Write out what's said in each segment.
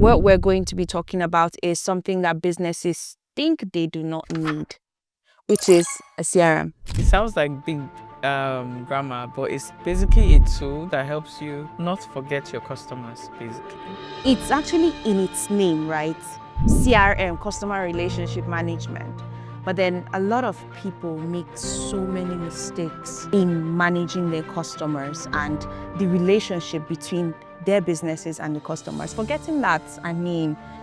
what we're going to be talking about is something that businesses think they do not need, which is a CRM. It sounds like big grammar, but it's basically a tool that helps you not forget your customers, basically. It's actually in its name, right? CRM, customer relationship management. But then a lot of people make so many mistakes in managing their customers and the relationship between their businesses and the customers. Forgetting that,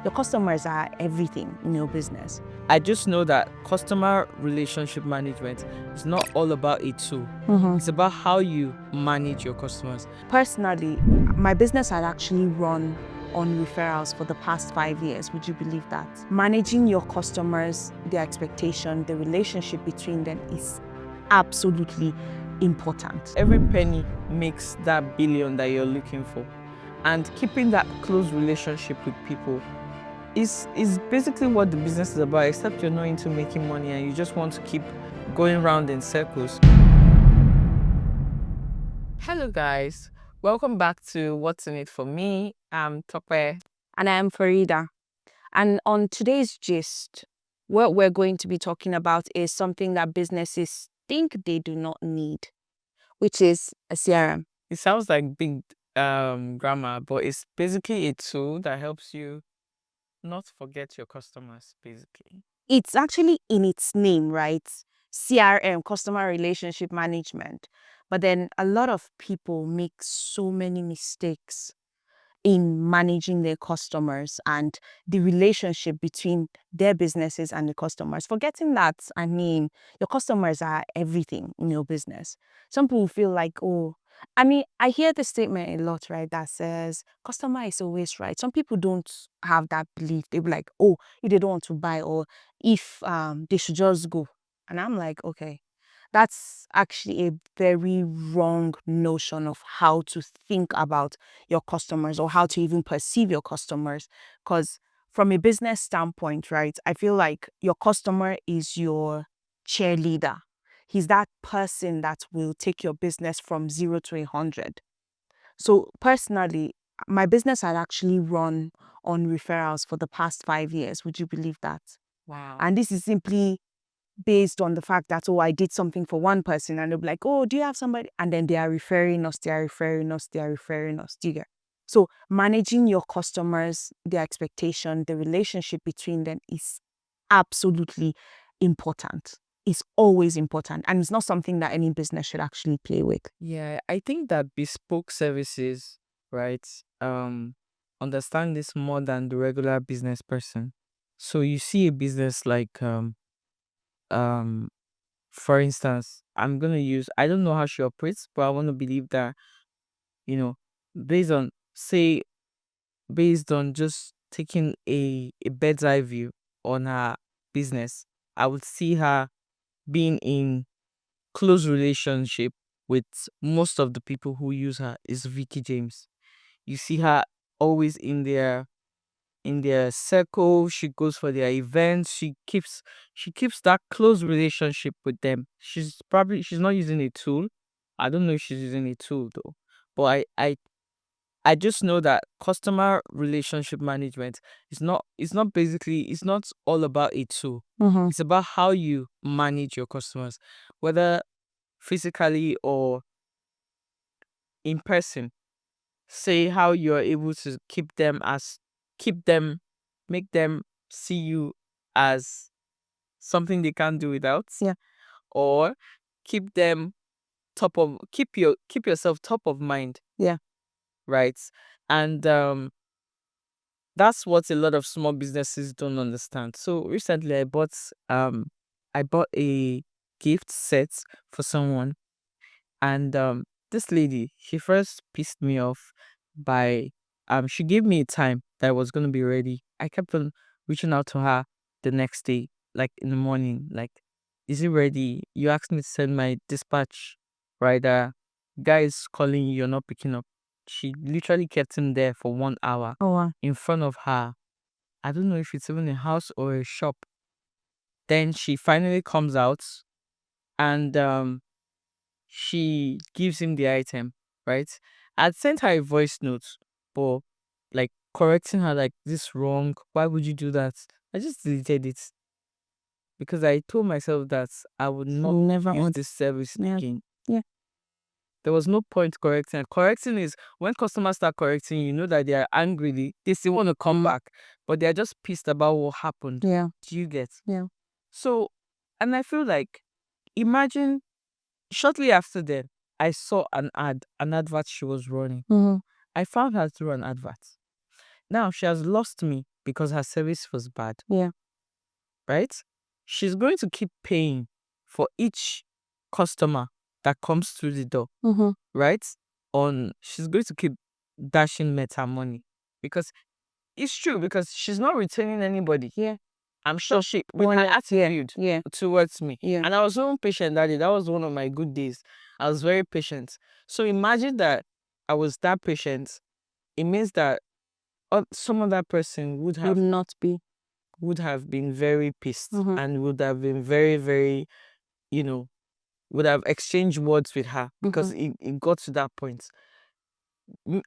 your customers are everything in your business. I just know that customer relationship management is not all about a tool. It's about how you manage your customers. Personally, my business had actually run on referrals for the past 5 years. Would you believe that? Managing your customers, their expectation, the relationship between them is absolutely important. Every penny makes that billion that you're looking for. And keeping that close relationship with people is basically what the business is about, except you're not into making money and you just want to keep going round in circles. Hello guys, welcome back to What's in It for Me. I'm Tope. And I am Farida. And on today's gist, what we're going to be talking about is something that businesses think they do not need, which is a CRM. It sounds like big grammar, but it's basically a tool that helps you not forget your customers, basically. It's actually in its name, right? CRM, customer relationship management. But then a lot of people make so many mistakes in managing their customers and the relationship between their businesses and the customers. Forgetting that, your customers are everything in your business. Some people feel like, I hear the statement a lot, right, that says customer is always right. Some people don't have that belief. They be like, if they don't want to buy, or if they should just go. And I'm like, okay, that's actually a very wrong notion of how to think about your customers or how to even perceive your customers. Because from a business standpoint, right, I feel like your customer is your cheerleader. He's that person that will take your business from 0 to 100. So personally, my business had actually run on referrals for the past 5 years. Would you believe that? Wow. And this is simply based on the fact that, I did something for one person and they'll be like, do you have somebody? And then they are referring us. Do you get? So managing your customers, their expectation, the relationship between them is absolutely important. It's always important. And it's not something that any business should actually play with. Yeah, I think that bespoke services, right, understand this more than the regular business person. So you see a business like um for instance, I don't know how she operates, but I want to believe that, you know, based on say based on just taking a bird's eye view on her business, I would see her being in close relationship with most of the people who use her is Vicky James. You see her always in their circle. She goes for their events. She keeps that close relationship with them. She's not using a tool. I don't know if she's using a tool though. But I just know that customer relationship management it's not all about a tool. It's about how you manage your customers, whether physically or in person. Say how you're able to keep them, make them see you as something they can't do without. Yeah. Or keep them keep yourself top of mind. Yeah. Right. And that's what a lot of small businesses don't understand. So recently I bought a gift set for someone. And this lady, she first pissed me off by she gave me a time that I was gonna be ready. I kept on reaching out to her the next day, like in the morning, like, is it ready? You asked me to send my dispatch rider. Guy is calling you, you're not picking up. She literally kept him there for 1 hour Oh, wow. in front of her. I don't know if it's even a house or a shop. Then she finally comes out and she gives him the item, right? I'd sent her a voice note, but like correcting her like, this wrong, why would you do that? I just deleted it because I told myself that I would not Never use on. this service Yeah. again. Yeah. There was no point correcting. Correcting is when customers start correcting, you know that they are angrily, they still want to come back, but they're just pissed about what happened. Yeah. Do you get? Yeah. So, and I feel like, imagine shortly after that, I saw an advert she was running. Mm-hmm. I found her through an advert. Now she has lost me because her service was bad. Yeah. Right? She's going to keep paying for each customer that comes through the door. Mm-hmm. Right? She's going to keep dashing Meta money because it's true, because she's not retaining anybody. Yeah. I'm sure she, with Well, her yeah, attitude yeah. towards me. Yeah. And I was so patient that day. That was one of my good days. I was very patient. So imagine that I was that patient. It means that some other person would Would not be. have been very pissed Mhm. and would have been very, very, would have exchanged words with her because it got to that point. Mm,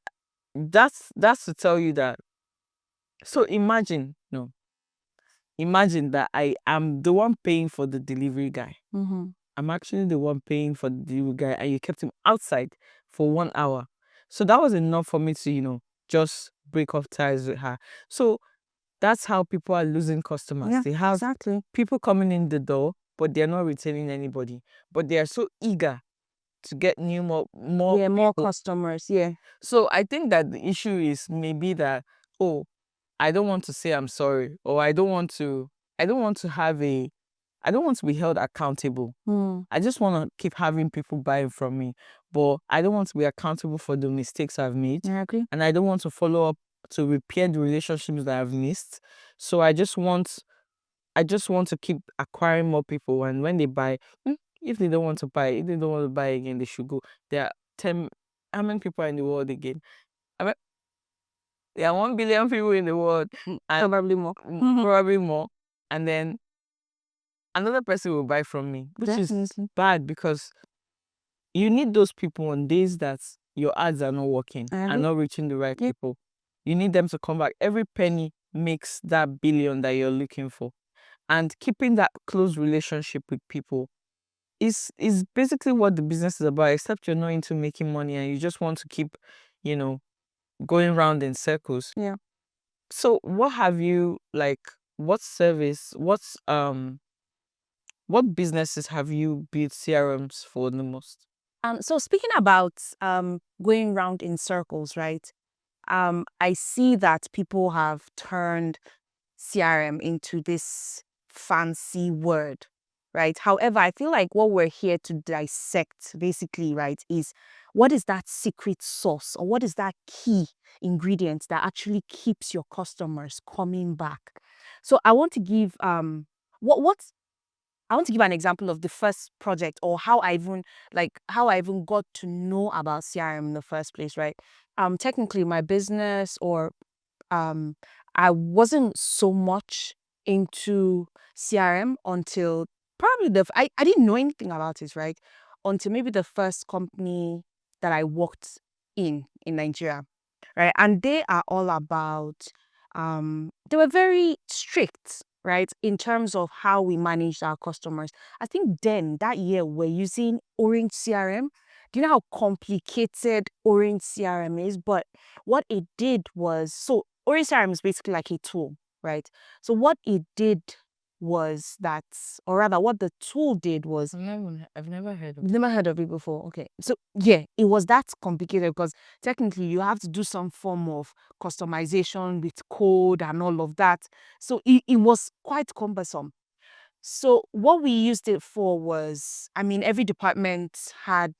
That's to tell you that. So imagine that I am the one paying for the delivery guy. Mm-hmm. I'm actually the one paying for the delivery guy, and you kept him outside for 1 hour. So that was enough for me to, just break off ties with her. So that's how people are losing customers. Yeah, They have exactly. people coming in the door, but they're not retaining anybody. But they are so eager to get more Yeah, more people. customers. Yeah. So I think that the issue is maybe that, oh, I don't want to say I'm sorry, or I don't want to be held accountable. Mm. I just want to keep having people buying from me, but I don't want to be accountable for the mistakes I've made. I agree. And I don't want to follow up to repair the relationships that I've missed. So I just want to keep acquiring more people, and when they buy, if they don't want to buy, if they don't want to buy again, they should go. There are 10, how many people are in the world again? I mean, there are 1 billion people in the world, and Probably more. probably more. And then another person will buy from me, which is Definitely. bad, because you need those people on days that your ads are not working I and agree. not reaching the right Yeah. people. You need them to come back. Every penny makes that billion that you're looking for. And keeping that close relationship with people is basically what the business is about, except you're not into making money and you just want to keep, going round in circles. Yeah. So what have you, what service, what businesses have you built CRMs for the most? So speaking about going round in circles, right? I see that people have turned CRM into this fancy word, right? However, I feel like what we're here to dissect basically, right, is what is that secret sauce, or what is that key ingredient that actually keeps your customers coming back? So I want to give what I want to give an example of the first project, or how I even got to know about CRM in the first place, right? Technically my business, or um I wasn't so much into CRM until probably I didn't know anything about it, right? Until maybe the first company that I worked in Nigeria, right? And they are all about they were very strict, right, in terms of how we managed our customers. I think then that year we're using Orange CRM. Do you know how complicated Orange CRM is? But what it did was, so Orange CRM is basically like a tool, right? So what it did was that, or rather what the tool did was, I've never heard of you've never heard of it before. Okay. So yeah, it was that complicated because technically you have to do some form of customization with code and all of that. So it was quite cumbersome. So what we used it for was, I mean, every department had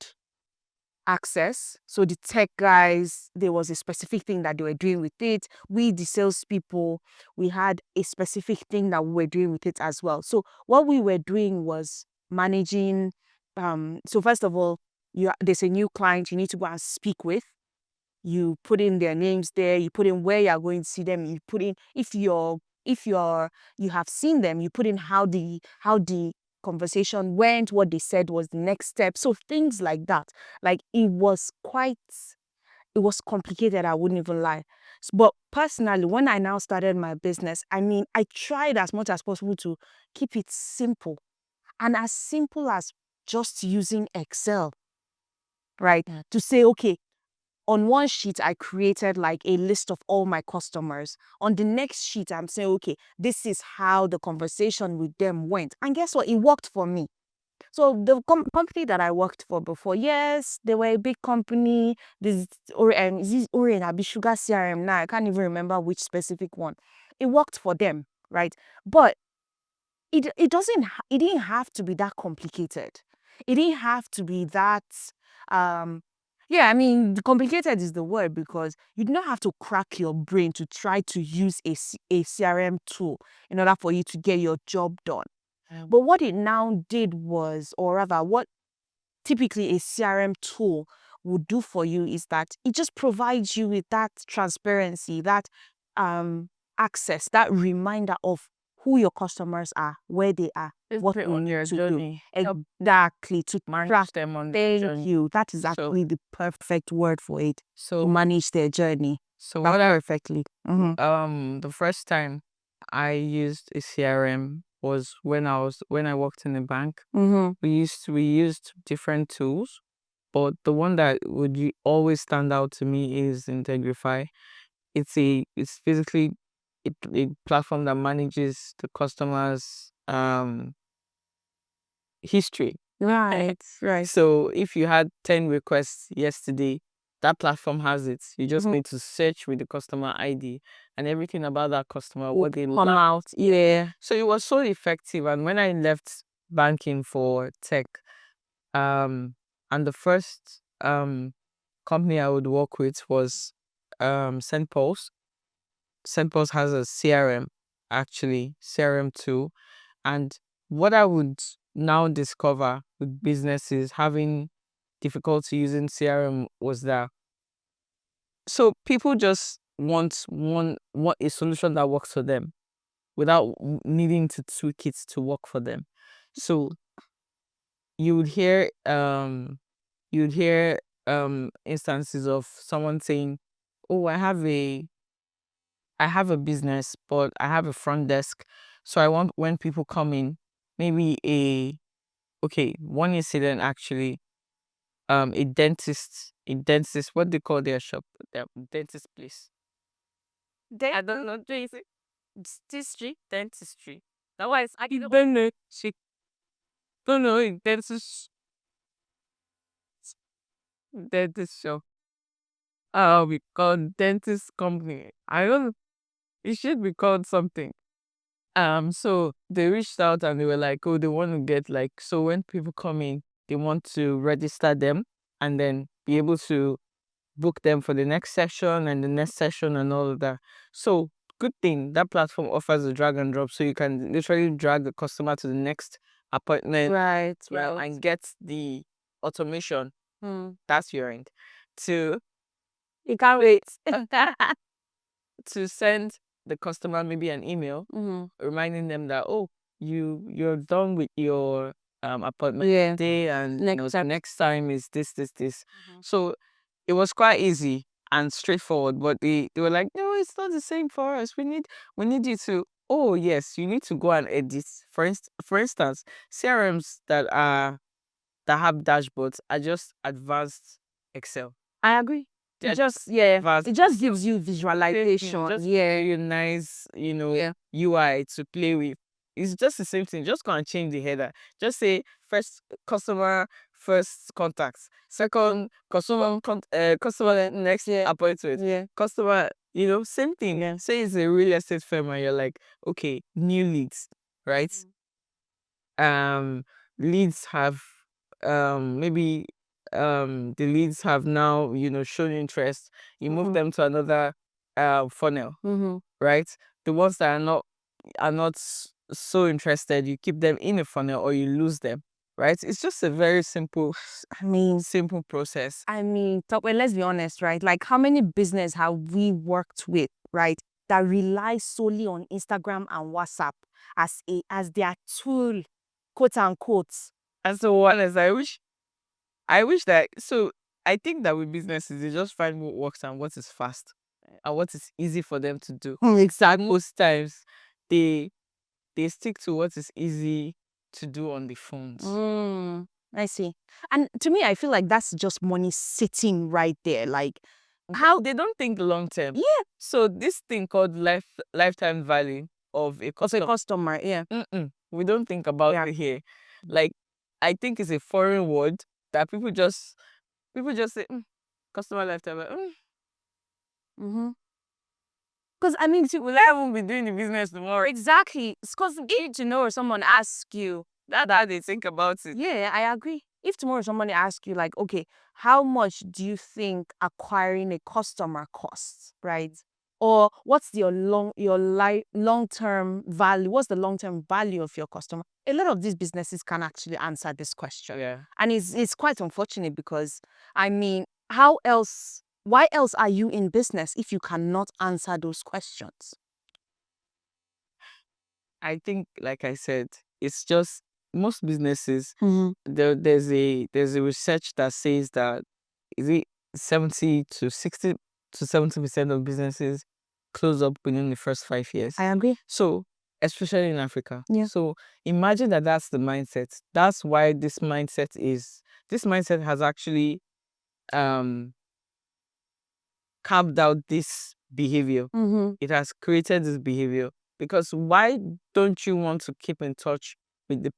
access. So the tech guys, there was a specific thing that they were doing with it. We, the salespeople, we had a specific thing that we were doing with it as well. So what we were doing was managing. So first of all, there's a new client you need to go and speak with. You put in their names there. You put in where you are going to see them. You put in, if you have seen them, you put in how the conversation went, what they said was the next step. So things like that. Like it was complicated, I wouldn't even lie. But personally, when I now started my business, I mean, I tried as much as possible to keep it simple, and as simple as just using Excel, right? To say, okay, on one sheet, I created like a list of all my customers. On the next sheet, I'm saying, okay, this is how the conversation with them went. And guess what? It worked for me. So the company that I worked for before, yes, they were a big company. This Orient Abi Sugar CRM now. I can't even remember which specific one. It worked for them, right? But it didn't have to be that complicated. It didn't have to be that yeah, I mean, complicated is the word, because you do not have to crack your brain to try to use a CRM tool in order for you to get your job done. But what it now did was, or rather, what typically a CRM tool would do for you is that it just provides you with that transparency, that access, that reminder of who your customers are, where they are, what you on need your to journey. do. Exactly, to Manage track them on the journey. you. That is actually the perfect word for it. To So manage their journey. so That's what I perfectly. the first time I used a CRM was when I worked in a bank. We used different tools, but the one that would always stand out to me is Integrify. It's basically a platform that manages the customer's history. Right, right. So if you had 10 requests yesterday, that platform has it. You just need to search with the customer ID and everything about that customer, what they Come like. out, yeah. So it was so effective. And when I left banking for tech, and the first company I would work with was St. Paul's. St. Paul's has a CRM, actually, CRM tool. And what I would now discover with businesses having difficulty using CRM was that so people just want a solution that works for them without needing to tweak it to work for them. So you would hear you'd hear instances of someone saying, "Oh, I have a business, but I have a front desk. So I want when people come in, maybe one incident actually, a dentist, what they call their shop, their dentist place. I don't know, dentistry. That was I don't know. She don't know dentist shop. We call dentist company. I don't know. It should be called something. So they reached out and they were like, oh, they want to get like, so when people come in, they want to register them and then be able to book them for the next session and the next session and all of that. So good thing that platform offers a drag and drop, so you can literally drag the customer to the next appointment, Right, and get the automation. That's your end. To You can't wait. to send the customer maybe an email reminding them that, oh, you're done with your appointment Yeah. day, and Next time. next time is this. So it was quite easy and straightforward, but they were like, no, it's not the same for us. We need you to, oh yes, you need to go and edit. For instance, CRMs that have dashboards are just advanced Excel. I agree. They're It just gives you visualization. just Yeah. very nice, UI to play with. It's just the same thing. Just go and change the header. Just say first customer, first contacts, second customer next appointment, customer. Same thing. Yeah. Say it's a real estate firm and you're like, okay, new leads, right? Leads have maybe the leads have now shown interest. You move them to another funnel, right? The ones that are not so interested, you keep them in a funnel or you lose them, right? It's just a very simple simple process. I mean, let's be honest, right? Like, how many business have we worked with, right, that rely solely on Instagram and WhatsApp as their tool, quote unquote? And so honest, I wish that, so I think that with businesses they just find what works and what is fast. and what is easy for them to do. Exactly. Most times they stick to what is easy to do on the phones. I see. And to me, I feel like that's just money sitting right there. Like, How they don't think long term. yeah, So this thing called lifetime value of a of a customer, customer, yeah. we don't think about it here. Like, I think it's a foreign word that people just say, customer lifetime value. Because I mean, Will I even be doing the business tomorrow? exactly. It's because you need to know if someone asks you. That's how they think about it. Yeah, I agree. If tomorrow somebody asks you, like, okay, how much do you think acquiring a customer costs, right? Or what's your long-term value? What's the long-term value of your customer? A lot of these businesses can actually answer this question. Yeah. And it's quite unfortunate because, I mean, why else are you in business if you cannot answer those questions? I think, like I said, it's just most businesses. Mm-hmm. There's a research that says that is it 70 to 70% of businesses close up within the first 5 years. I agree. So especially in Africa. Yeah. So imagine that's the mindset. That's why this mindset has actually carved out this behavior. It has created this behavior because why don't you want to keep in touch with the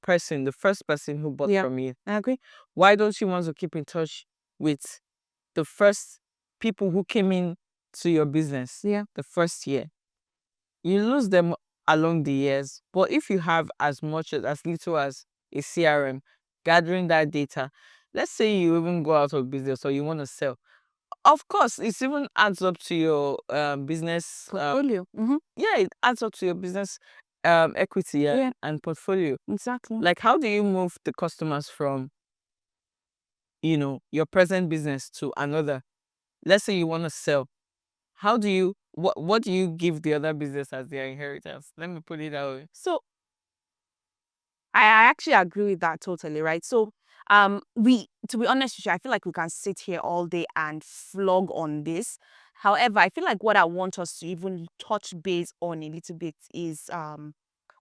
first person who bought from you? I agree. Why don't you want to keep in touch with the first people who came in to your business the first year? You lose them along the years, but if you have as little as a CRM gathering that data, let's say you even go out of business or you want to sell, of course, it even adds up to your business Portfolio. yeah, it adds up to your business equity and portfolio. Exactly. Like, how do you move the customers from your present business to another? Let's say you want to sell. How do you what do you give the other business as their inheritance? Let me put it that way. So I actually agree with that totally, right? So to be honest with you, I feel like we can sit here all day and flog on this. However, I feel like what I want us to even touch base on a little bit is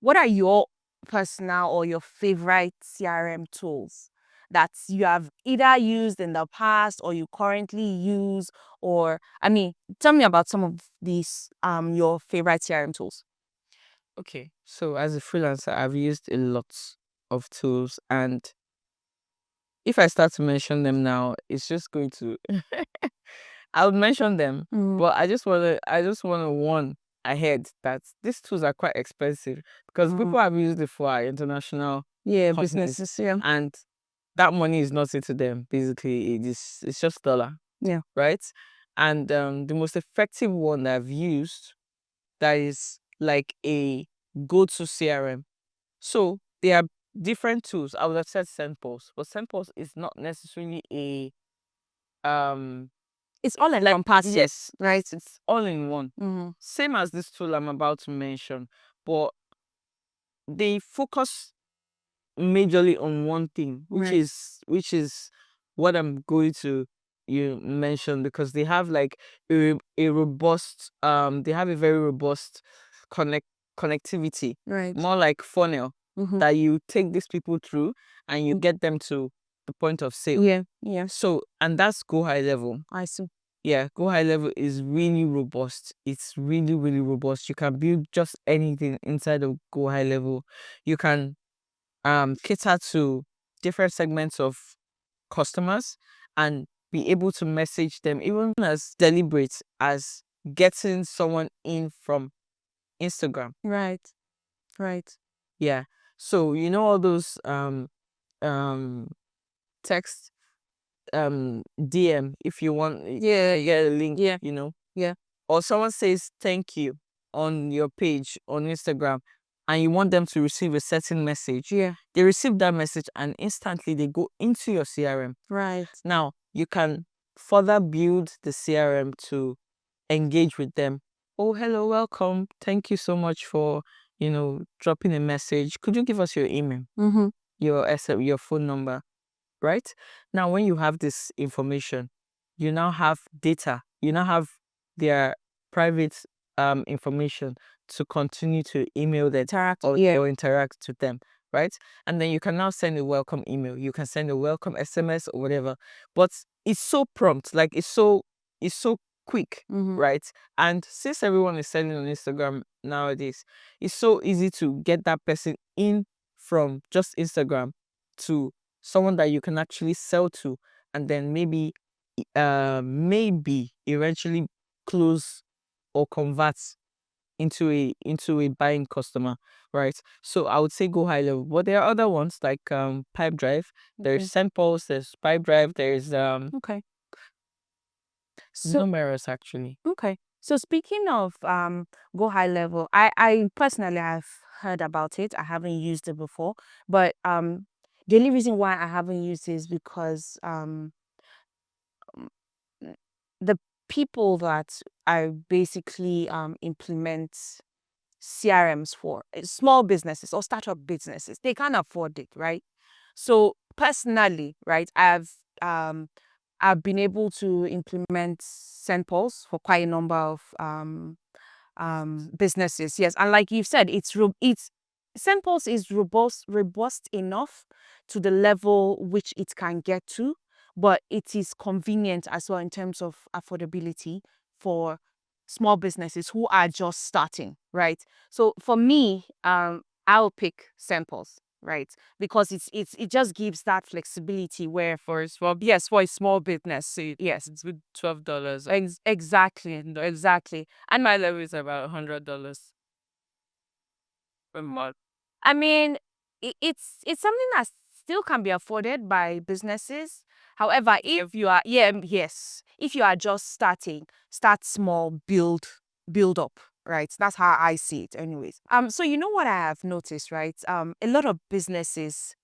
what are your personal or your favorite CRM tools that you have either used in the past or you currently use? Or I mean, tell me about some of these your favorite CRM tools. Okay, so as a freelancer, I've used a lot of tools, and if I start to mention them now, it's just going to I would mention them, but I just wanna warn ahead that these tools are quite expensive because people have used it for our international companies, Businesses, yeah. and that money is nothing to them. Basically, it's just dollar. Yeah. Right? And the most effective one that I've used that is like a go-to CRM. So there are different tools. I would have said SendPulse, but SendPulse is not necessarily a It's all encompassing. yes, Right. it's all in one. Same as this tool I'm about to mention, but they focus majorly on one thing, which Right. is what I'm going to you mention, because they have like a robust they have a very robust connectivity, Right. more like funnel that you take these people through and you get them to the point of sale. Yeah. So, and that's Go High Level. I see. Yeah, Go High Level is really robust. It's really, really robust. You can build just anything inside of Go High Level. You can cater to different segments of customers and be able to message them even as deliberate as getting someone in from Instagram. Right. Right. Yeah. So all those um text DM, if you want, you get a link, Yeah. or someone says thank you on your page on Instagram and you want them to receive a certain message, they receive that message and instantly they go into your CRM. Right. Now, you can further build the CRM to engage with them. Oh, hello, welcome. Thank you so much for, dropping a message. Could you give us your email, your phone number? Right? Now, when you have this information, you now have data. You now have their private information to continue to email them Interact. or Yeah. interact with them, right? And then you can now send a welcome email, you can send a welcome SMS or whatever. But it's so prompt, like it's so quick, right? And since everyone is selling on Instagram nowadays, it's so easy to get that person in from just Instagram to someone that you can actually sell to, and then maybe eventually close or convert into a buying customer, right? So I would say go high level. But there are other ones like Pipe Drive. There's Samples, there's Pipe Drive, there's Okay. So numerous actually. okay. So speaking of go high level, I personally have heard about it. I haven't used it before, but the only reason why I haven't used it is because the people that I basically implement CRMs for small businesses or startup businesses, they can't afford it, right? So personally, right, I've been able to implement samples for quite a number of businesses. Yes, and like you've said, it's samples is robust enough to the level which it can get to, but it is convenient as well in terms of affordability for small businesses who are just starting, right? So for me, I'll pick samples, right? Because it just gives that flexibility where for a small business, yes, It's with $12. exactly, exactly. And My level is about $100 per month. I mean, it's something that still can be afforded by businesses. However, if you are yes, if you are just starting, start small, build up, right? That's how I see it anyways. So you know what I have noticed, right? A lot of businesses,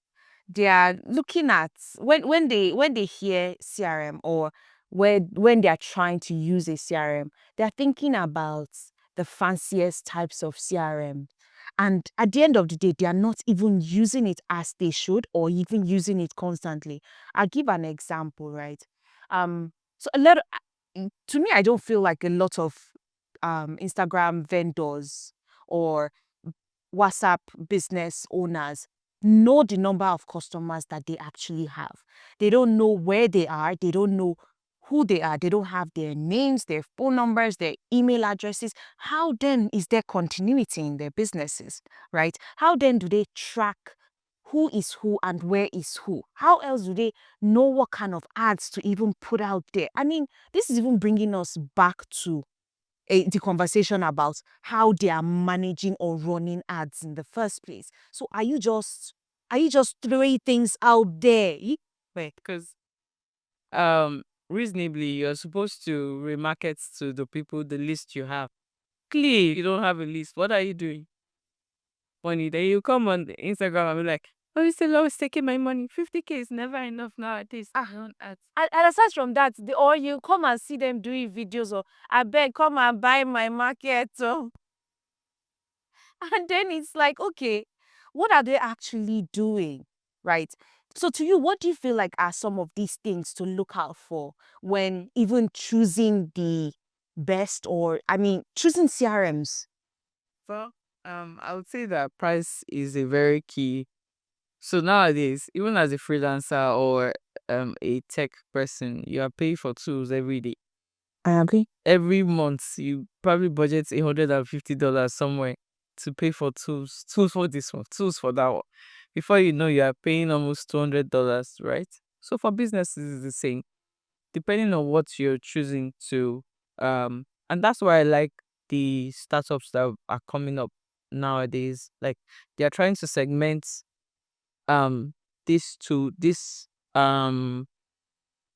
they are looking at when they hear CRM or when they are trying to use a CRM, they are thinking about the fanciest types of CRM. And at the end of the day, they are not even using it as they should or even using it constantly. I'll give an example, right? So a lot of, to me, I don't feel like a lot of Instagram vendors or WhatsApp business owners know the number of customers that they actually have. They don't know where they are. They don't know who they are. They don't have their names, their phone numbers, their email addresses. How then is there continuity in their businesses, right? How then do they track who is who and where is who? How else do they know what kind of ads to even put out there? I mean, this is even bringing us back to the conversation about how they are managing or running ads in the first place. So are you just throwing things out there? Wait, because reasonably you're supposed to remarket to the people the list you have. Clearly, you don't have a list. What are you doing? Money. Then you come on the Instagram and be like, oh, you still always taking my money. 50K is never enough nowadays. Don't ask. And aside from that, or you come and see them doing videos or I beg come and buy my market. Oh. And then it's like, okay, what are they actually doing? Right. So to you, what do you feel like are some of these things to look out for when even choosing the best or choosing CRMs? Well, I would say that price is a very key. So nowadays, even as a freelancer or a tech person, you are paying for tools every day. I agree. Every month, you probably budget $150 somewhere to pay for tools. Tools for this one, tools for that one. Before you know, you are paying almost $200, right? So for businesses, it's the same. Depending on what you're choosing to, and that's why I like the startups that are coming up nowadays. Like they are trying to segment um this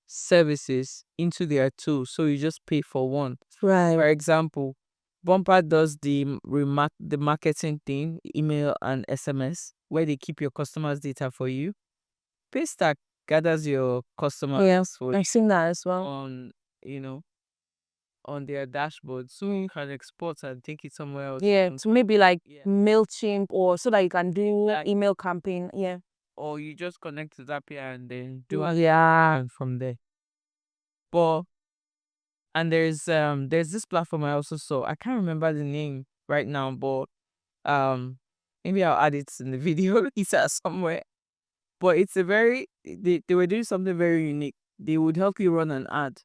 services into their tools, so you just pay for one. Right. For example, Bumper does the marketing thing, email and SMS, where they keep your customers' data for you. Paystack gathers your Yeah, customers for I've seen that as well. on you know on their dashboard, so you can export and take it somewhere else. Yeah, so maybe like Yeah. MailChimp or so that you can do Like, email campaign. Yeah. or you just connect to Zapier and then do Yeah. and from there. But And there's this platform I also saw. I can't remember the name right now, but um maybe I'll add it in the video it's somewhere. But it's a very they were doing something very unique. They would help you run an ad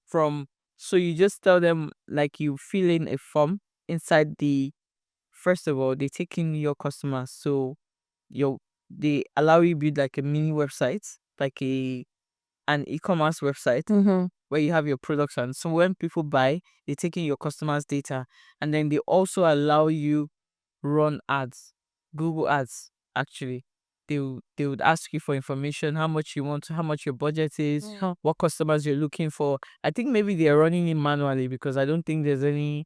from so you just tell them like you fill in a form inside the first of all, they take in your customers. So your they allow you build like a mini website, like an e-commerce website Mm-hmm. where you have your products and so when people buy, they take in your customers' data and then they also allow you run ads, Google ads actually. They would ask you for information, how much you want, how much your budget is, what customers you're looking for. I think maybe they're running it manually because I don't think there's any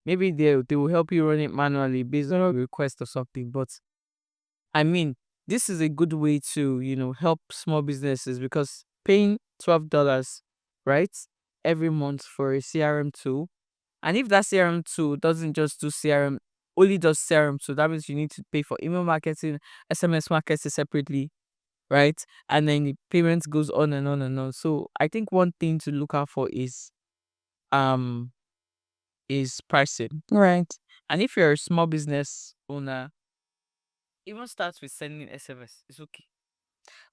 maybe they will help you run it manually based on a request or something. But I mean, this is a good way to, help small businesses because paying $12, right, every month for a CRM tool. And if that CRM tool doesn't just do CRM, only does CRM tool, that means you need to pay for email marketing, SMS marketing separately, right? And then the payment goes on and on and on. So I think one thing to look out for um is pricing. Right. And if you're a small business owner, even starts with sending SMS. It's okay.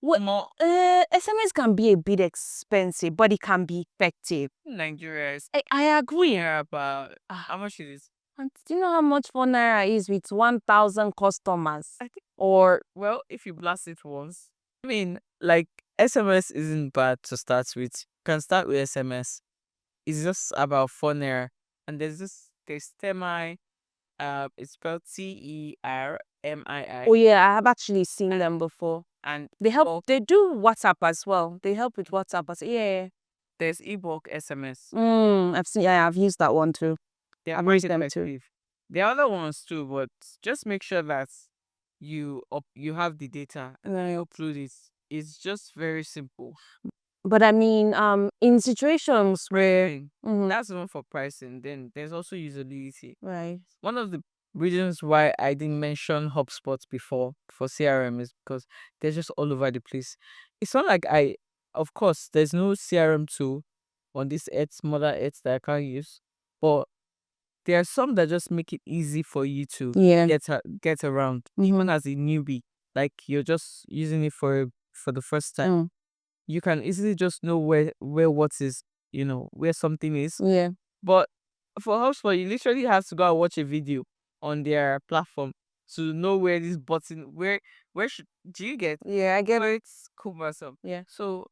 Well, More SMS can be a bit expensive, but it can be effective. Nigerians I agree. care about how much it is. And do you know how much 4 naira is with 1,000 customers? I think, Or well, if you blast it once, I mean, like SMS isn't bad to start with. You can start with SMS. It's just about 4 naira. And there's Temai, it's spelled TERMII. oh yeah, I have actually seen them before. And They help. bulk, They do WhatsApp as well. They help with WhatsApp as yeah. there's ebook SMS. I've seen. Yeah, I've used that one too. They're I've quite used them too. effective. There are other ones too, but just make sure that you have the data and then you upload it. It's just very simple. But I mean, in situations where That's one for pricing. Then there's also usability. right, One of the reasons why I didn't mention HubSpot before for CRM is because they're just all over the place. It's not like of course, there's no CRM tool on this mother earth that I can't use, but there are some that just make it easy for you to yeah, get around, even as a newbie. Like you're just using it for the first time. You can easily just know where what is, where something is. yeah, But for HubSpot, you literally have to go and watch a video on their platform to know where this button where should do you get yeah. I get where it. it's cumbersome. Yeah. So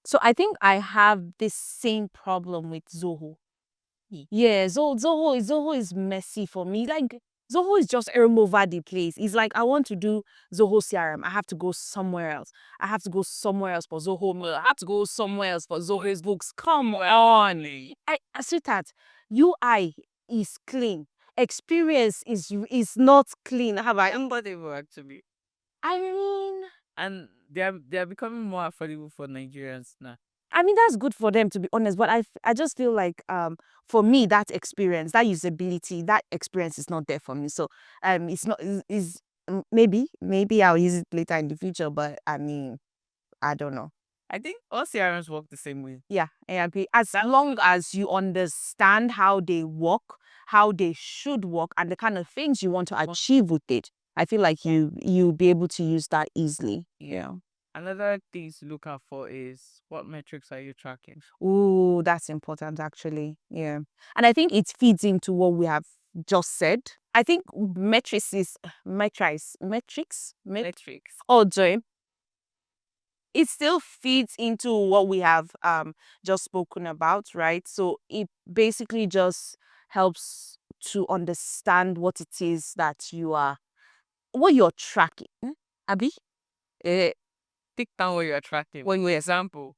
So I think I have this same problem with Zoho. Yeah, Zoho is messy for me. Like Zoho is just all over the place. It's like I want to do Zoho CRM. I have to go somewhere else. I have to go somewhere else for Zoho Mail. I have to go somewhere else for Zoho's books. Come on. Sweetheart, UI is clean. Experience is not clean. Have I? unbelievable actually. I mean, And they are becoming more affordable for Nigerians now. I mean that's good for them to be honest, but I just feel like for me that experience, that usability, that experience is not there for me. So it's not is maybe I'll use it later in the future, but I mean I don't know. I think all CRMs work the same way. Yeah, I agree. As long as you understand how they work, how they should work, and the kind of things you want to achieve with it, I feel like you'll be able to use that easily. Yeah. Another thing to look out for is what metrics are you tracking? Oh, that's important actually. Yeah. And I think it feeds into what we have just said. I think Metrics. oh joy. It still feeds into what we have just spoken about, right? So it basically just helps to understand what it is that what you're tracking. Abby? Take down what you're tracking. For example,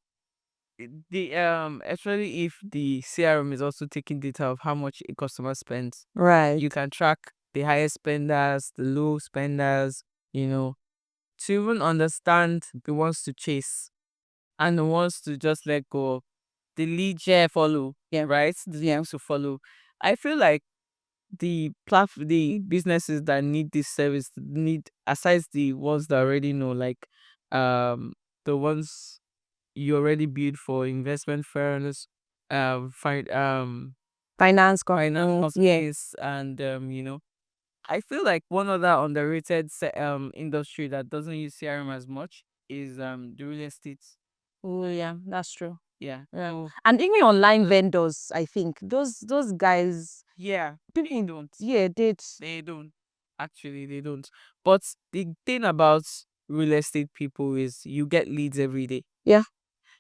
the actually if the CRM is also taking data of how much a customer spends, Right. you can track the highest spenders, the low spenders, to even understand the ones to chase and the ones to just let go. The lead share follow, right? The ones to follow. I feel like the businesses that need this service need aside the ones that already know, like the ones you already build for investment firms find Finance finance companies, yeah. companies, and I feel like one other underrated industry that doesn't use CRM as much is the real estate. Oh yeah, that's true. Yeah. Yeah. So And even online vendors, I think those guys, yeah, people, they don't. yeah, did. They don't. Actually, they don't. But the thing about real estate people is you get leads every day. Yeah.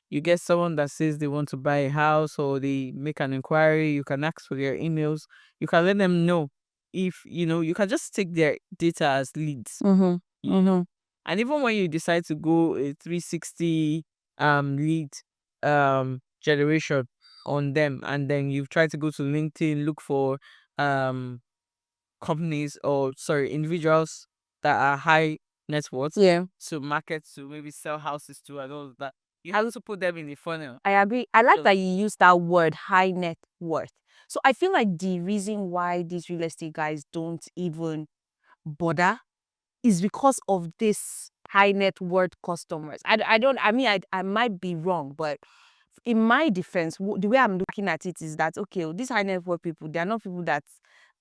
You get someone that says they want to buy a house or they make an inquiry, you can ask for their emails. You can let them know if, you can just take their data as leads, Mm-hmm. you Mm-hmm. know. And even when you decide to go a 360 lead generation on them, and then you've tried to go to LinkedIn, look for um companies, or sorry, individuals that are high net worth Yeah. to market to, maybe sell houses to, and all of that. You have to put them in the funnel. I agree. I like So that you use that word, high net worth. So I feel like the reason why these real estate guys don't even bother is because of this high net worth customers. I don't, I mean, I might be wrong, but in my defense, the way I'm looking at it is that, okay, these high net worth people, they are not people that,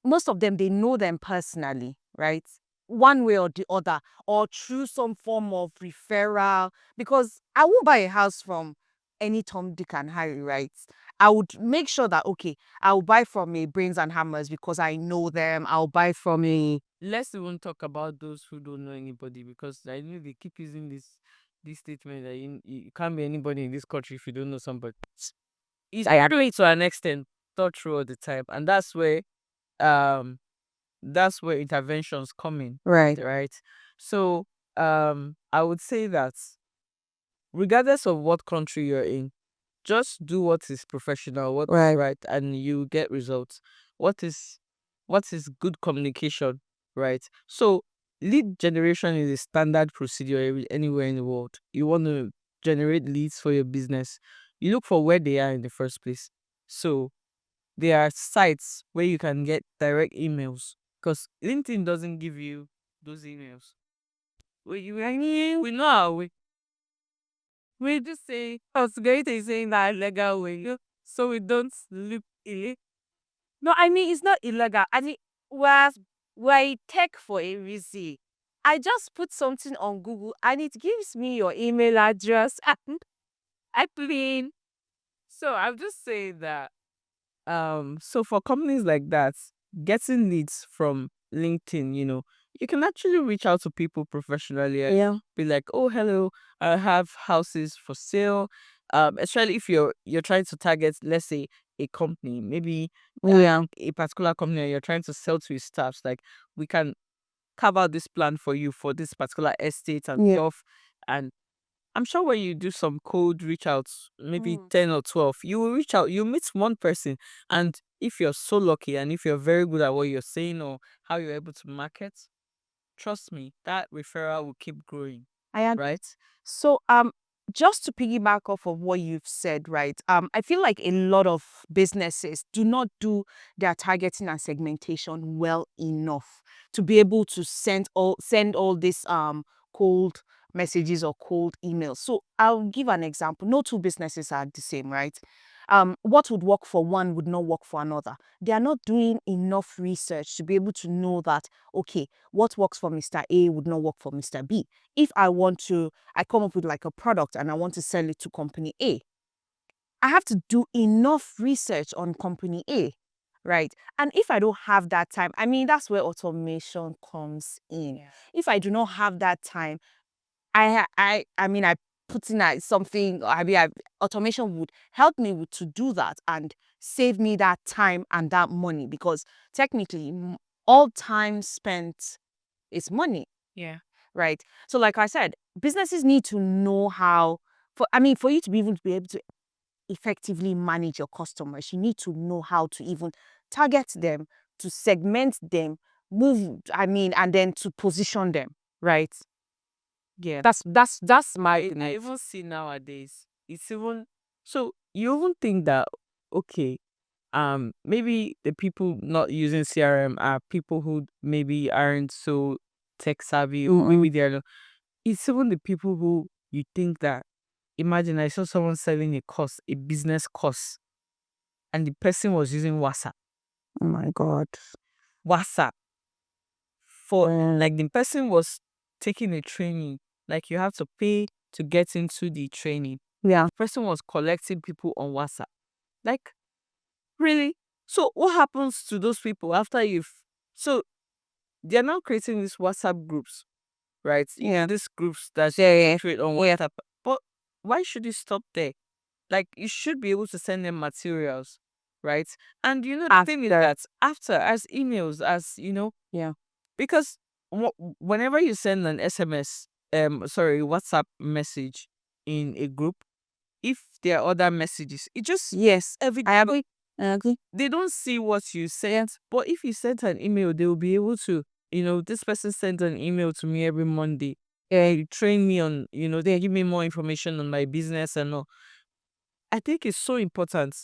most of them, they know them personally, right? One way or the other, or through some form of referral. Because I won't buy a house from any Tom, Dick, and Harry, right? I would make sure that, okay, I'll buy from a Brains and Hammers because I know them. I'll buy from a, let's even talk about those who don't know anybody, because I know they keep using this statement that you can't be anybody in this country if you don't know somebody. I agree to an extent, not true all the time, and um that's where interventions come in, right, right? So I would say that regardless of what country you're in, just do what is professional, what's right, right, and you get results. What is good communication, right? So lead generation is a standard procedure anywhere in the world. You want to generate leads for your business, you look for where they are in the first place. So there are sites where you can get direct emails, because LinkedIn doesn't give you those emails. We know how we just say, Osgate is saying that legal way, so we don't look it. no, I mean, it's not illegal. I think we're a tech for a reason. I just put something on Google and it gives me your email address and I mean, So I'm just saying that so for companies like that, getting leads from LinkedIn, you can actually reach out to people professionally and yeah, be like, oh, hello, I have houses for sale. Especially if you're trying to target, let's say, a company, maybe yeah, a particular company, and you're trying to sell to its staffs, like, we can carve out this plan for you for this particular estate and yeah. stuff. And I'm sure when you do some cold reach outs, maybe Mm. 10 or 12, you will reach out, you meet one person. And if you're so lucky and if you're very good at what you're saying or how you're able to market, trust me, that referral will keep growing, I am. right? So, just to piggyback off of what you've said, right? I feel like a lot of businesses do not do their targeting and segmentation well enough to be able to send all this cold messages or cold emails. So I'll give an example. No two businesses are the same, right? What would work for one would not work for another. They are not doing enough research to be able to know that, okay, what works for Mr. A would not work for Mr. B. If I come up with like a product and I want to sell it to company A, I have to do enough research on company A, right? And if I don't have that time, I mean, that's where automation comes in. Yeah. If I do not have that time, I mean, I put in something, automation would help me to do that and save me that time and that money because technically all time spent is money, Yeah. right? So, like I said, businesses need to know how, for you to be even to be able to effectively manage your customers, you need to know how to even target them, to segment them, and then to position them, right? Yeah, that's my I even see nowadays, it's even, so you even think that, okay, maybe the people not using CRM are people who maybe aren't so tech savvy, or Mm-mm. maybe they're, it's even the people who you think that, imagine I saw someone selling a business course, and the person was using WhatsApp. Oh my God. WhatsApp for like the person was taking a training, like you have to pay to get into the training. Yeah. The person was collecting people on WhatsApp. Like, really? So what happens to those people after you've so they're now creating these WhatsApp groups, right? Yeah. These groups that Yeah. create on WhatsApp. But why should you stop there? Like, you should be able to send them materials, right? And the thing is that after, as emails, as Yeah. because whenever you send an SMS, WhatsApp message in a group, if there are other messages, it just Yes. every I agree. I agree. they don't see what you sent. But if you sent an email, they will be able to, this person sent an email to me every Monday. You train me on, they give me more information on my business and all. I think it's so important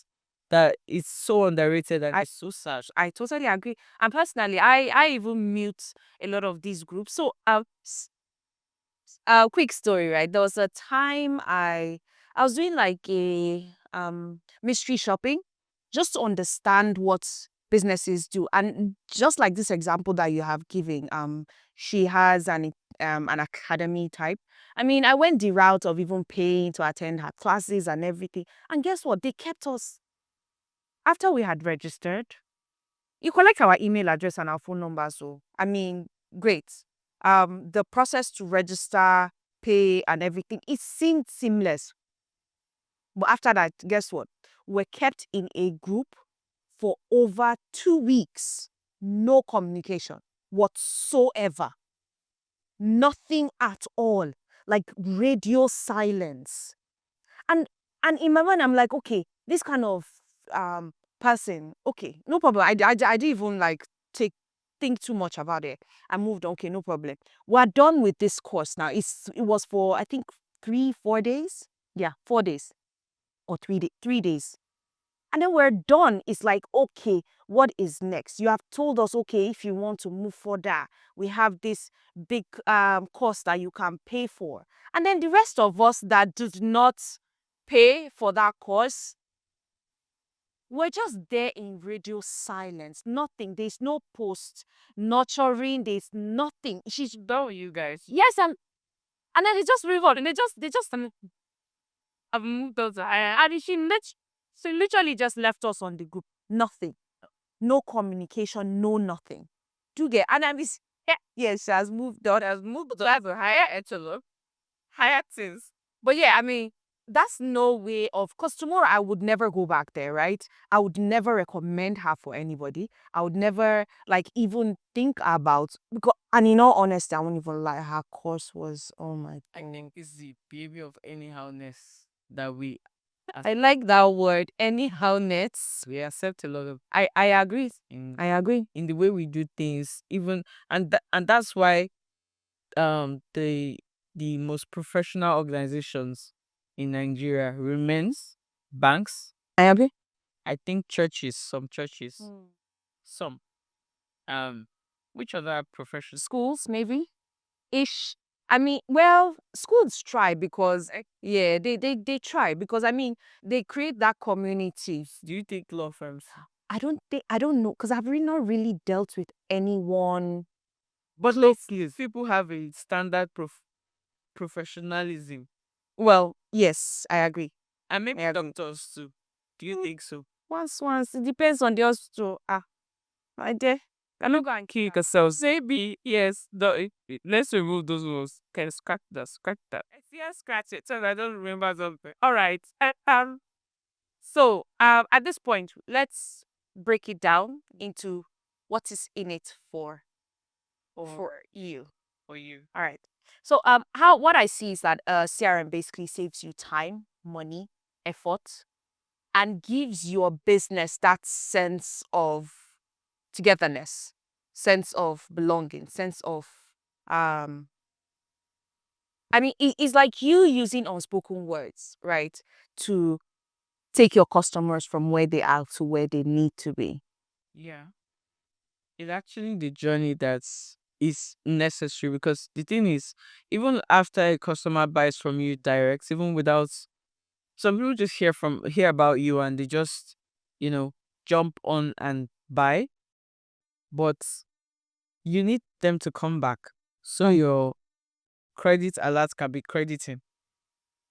that it's so underrated and it's so sad. I totally agree. And personally, I even mute a lot of these groups. So quick story, right? There was a time I was doing like a mystery shopping just to understand what businesses do. And just like this example that you have given, she has an academy type. I mean, I went the route of even paying to attend her classes and everything. And guess what? They kept us after we had registered. You collect our email address and our phone number. So, I mean, great. The process to register, pay, and everything, it seemed seamless. But after that, guess what? We're kept in a group for over 2 weeks. No communication whatsoever. Nothing at all. Like radio silence. And in my mind, I'm like, okay, this kind of person, okay, no problem. I didn't even like think too much about it. I moved on, okay, no problem. We're done with this course now. It was for I think 3-4 days. Yeah, 4 days or 3 days. And then we're done. It's like, okay, what is next? You have told us, okay, if you want to move further, we have this big course that you can pay for. And then the rest of us that did not pay for that course, we're just there in radio silence. Nothing. There's no post, nurturing. There's nothing. She's done with you guys. Yes, and then they just move on. And they just have moved on to her. And she literally just left us on the group. Nothing. No communication, no nothing. Do you get? And I'm yes, she has moved on, has moved to have a higher echelon, higher things. But yeah, I mean, that's no way of, because tomorrow I would never go back there, right? I would never recommend her for anybody. I would never like even think about, because, and in all honesty, I won't even lie, her course was, oh my I God. think it's the behavior of anyhowness that we I like that word, anyhowness. we accept a lot of I agree. in I agree. in the way we do things, even and that's why the most professional organizations in Nigeria remains banks. I agree. I think some churches, some which other professions? Schools, maybe ish. I mean, well, schools try because yeah, they try because I mean they create that community. Do you think law firms? I don't know because I've really not really dealt with anyone. But let's people have a standard professionalism, Well, yes, I agree. and maybe I agree. doctors too. Do you think so? Once it depends on the hospital. My dear, Can you go and kill yourself? Maybe yes. Let's remove those ones. Can scratch that. Scratch that. I see. I scratch it, so I don't remember something. All right. So at this point, let's break it down into what is in it for you. For you. All right. So what I see is that CRM basically saves you time, money, effort, and gives your business that sense of togetherness, sense of belonging, sense of I mean, it's like you using unspoken words, right, to take your customers from where they are to where they need to be. Yeah. It's actually the journey that is necessary, because the thing is, even after a customer buys from you direct, even without some people just hear about you and they just jump on and buy, but you need them to come back so your credit alert can be crediting.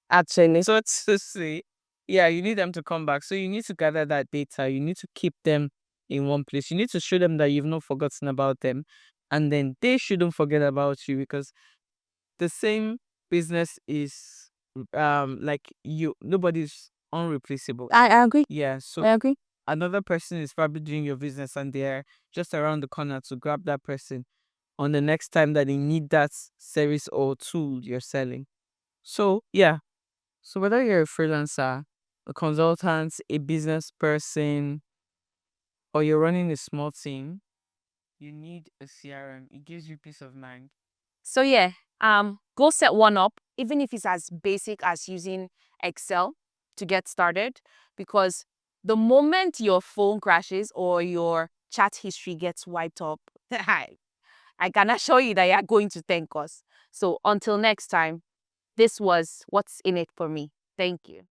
Actually. So to say, yeah, you need them to come back. So you need to gather that data. You need to keep them in one place. You need to show them that you've not forgotten about them. And then they shouldn't forget about you, because the same business is like nobody's unreplaceable. I agree. Yeah. So I agree. another person is probably doing your business and they're just around the corner to grab that person on the next time that they need that service or tool you're selling. So yeah. So whether you're a freelancer, a consultant, a business person, or you're running a small team, you need a CRM. It gives you peace of mind. So yeah, go set one up, even if it's as basic as using Excel to get started, because the moment your phone crashes or your chat history gets wiped up, I can assure you that you're going to thank us. So until next time, this was What's in It for Me. Thank you.